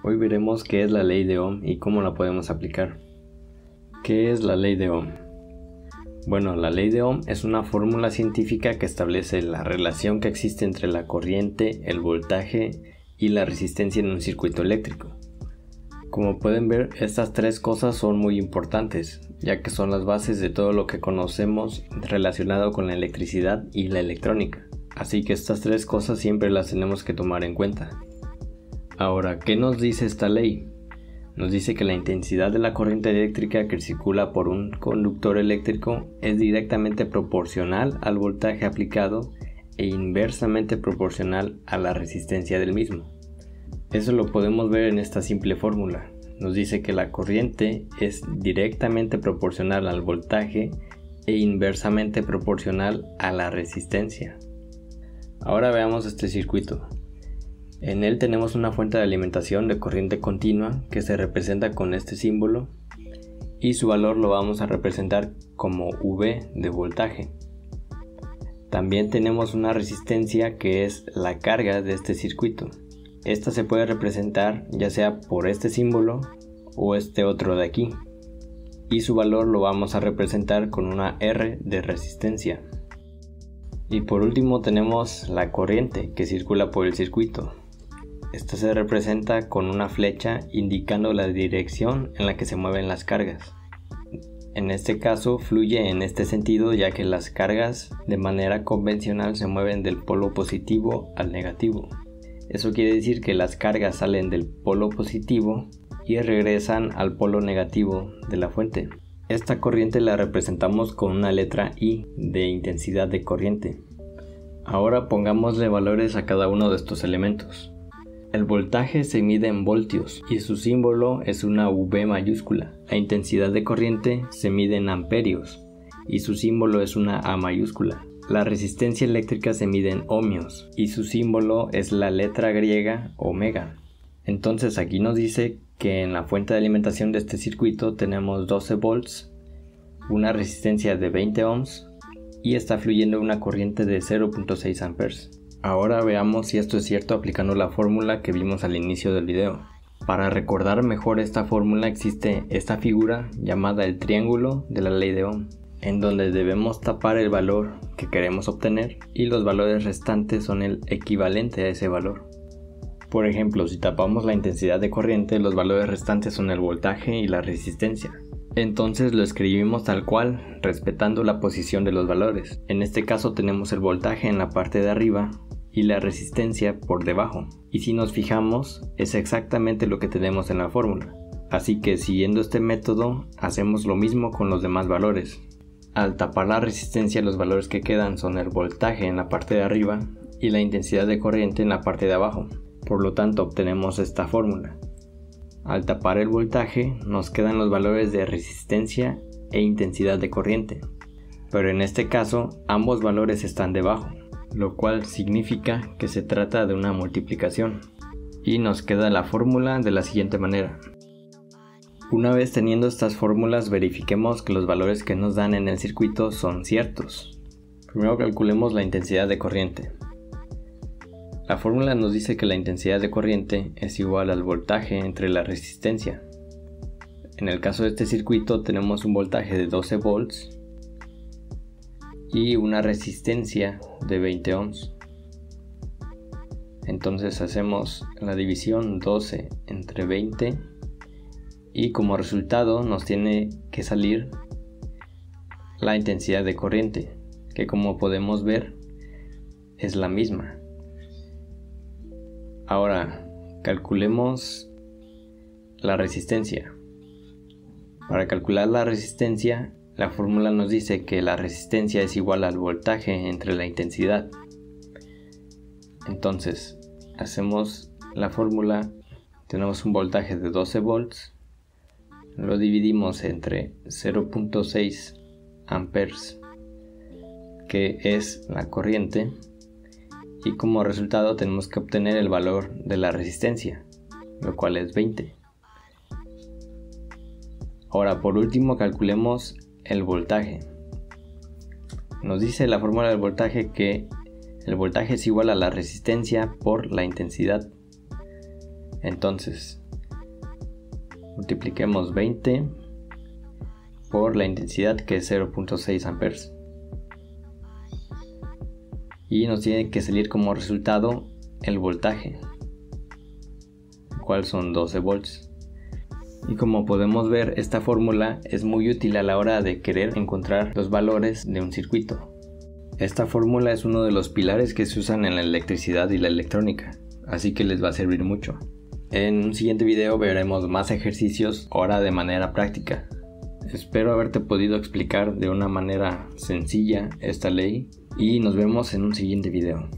Hoy veremos qué es la ley de Ohm y cómo la podemos aplicar. ¿Qué es la ley de Ohm? Bueno, la ley de Ohm es una fórmula científica que establece la relación que existe entre la corriente, el voltaje y la resistencia en un circuito eléctrico. Como pueden ver, estas tres cosas son muy importantes, ya que son las bases de todo lo que conocemos relacionado con la electricidad y la electrónica. Así que estas tres cosas siempre las tenemos que tomar en cuenta. Ahora, ¿qué nos dice esta ley? Nos dice que la intensidad de la corriente eléctrica que circula por un conductor eléctrico es directamente proporcional al voltaje aplicado e inversamente proporcional a la resistencia del mismo. Eso lo podemos ver en esta simple fórmula. Nos dice que la corriente es directamente proporcional al voltaje e inversamente proporcional a la resistencia. Ahora veamos este circuito. En él tenemos una fuente de alimentación de corriente continua que se representa con este símbolo y su valor lo vamos a representar como V de voltaje. También tenemos una resistencia que es la carga de este circuito. Esta se puede representar ya sea por este símbolo o este otro de aquí, y su valor lo vamos a representar con una R de resistencia. Y por último tenemos la corriente que circula por el circuito. Esta se representa con una flecha indicando la dirección en la que se mueven las cargas. En este caso fluye en este sentido, ya que las cargas de manera convencional se mueven del polo positivo al negativo. Eso quiere decir que las cargas salen del polo positivo y regresan al polo negativo de la fuente. Esta corriente la representamos con una letra I de intensidad de corriente. Ahora pongámosle valores a cada uno de estos elementos. El voltaje se mide en voltios y su símbolo es una V mayúscula. La intensidad de corriente se mide en amperios y su símbolo es una A mayúscula. La resistencia eléctrica se mide en ohmios y su símbolo es la letra griega omega. Entonces aquí nos dice que en la fuente de alimentación de este circuito tenemos 12 volts, una resistencia de 20 ohms y está fluyendo una corriente de 0.6 amperes. Ahora veamos si esto es cierto aplicando la fórmula que vimos al inicio del video. Para recordar mejor esta fórmula existe esta figura llamada el triángulo de la ley de Ohm, en donde debemos tapar el valor que queremos obtener y los valores restantes son el equivalente a ese valor. Por ejemplo, si tapamos la intensidad de corriente, los valores restantes son el voltaje y la resistencia. Entonces lo escribimos tal cual, respetando la posición de los valores. En este caso tenemos el voltaje en la parte de arriba y la resistencia por debajo. Y si nos fijamos, es exactamente lo que tenemos en la fórmula. Así que siguiendo este método, hacemos lo mismo con los demás valores. Al tapar la resistencia, los valores que quedan son el voltaje en la parte de arriba y la intensidad de corriente en la parte de abajo. Por lo tanto, obtenemos esta fórmula. Al tapar el voltaje, nos quedan los valores de resistencia e intensidad de corriente. Pero en este caso, ambos valores están debajo, lo cual significa que se trata de una multiplicación. Y nos queda la fórmula de la siguiente manera. Una vez teniendo estas fórmulas, verifiquemos que los valores que nos dan en el circuito son ciertos. Primero calculemos la intensidad de corriente. La fórmula nos dice que la intensidad de corriente es igual al voltaje entre la resistencia. En el caso de este circuito tenemos un voltaje de 12 volts y una resistencia de 20 ohms. Entonces hacemos la división 12 entre 20 y como resultado nos tiene que salir la intensidad de corriente, que como podemos ver es la misma. Ahora calculemos la resistencia. Para calcular la resistencia, la fórmula nos dice que la resistencia es igual al voltaje entre la intensidad. Entonces hacemos la fórmula, tenemos un voltaje de 12 volts, lo dividimos entre 0.6 amperes, que es la corriente, y como resultado tenemos que obtener el valor de la resistencia, lo cual es 20. Ahora por último calculemos el voltaje. Nos dice la fórmula del voltaje que el voltaje es igual a la resistencia por la intensidad. Entonces multipliquemos 20 por la intensidad, que es 0.6 amperes, y nos tiene que salir como resultado el voltaje, el cual son 12 volts. Y como podemos ver, esta fórmula es muy útil a la hora de querer encontrar los valores de un circuito. Esta fórmula es uno de los pilares que se usan en la electricidad y la electrónica, así que les va a servir mucho. En un siguiente video veremos más ejercicios, ahora de manera práctica. Espero haberte podido explicar de una manera sencilla esta ley y nos vemos en un siguiente video.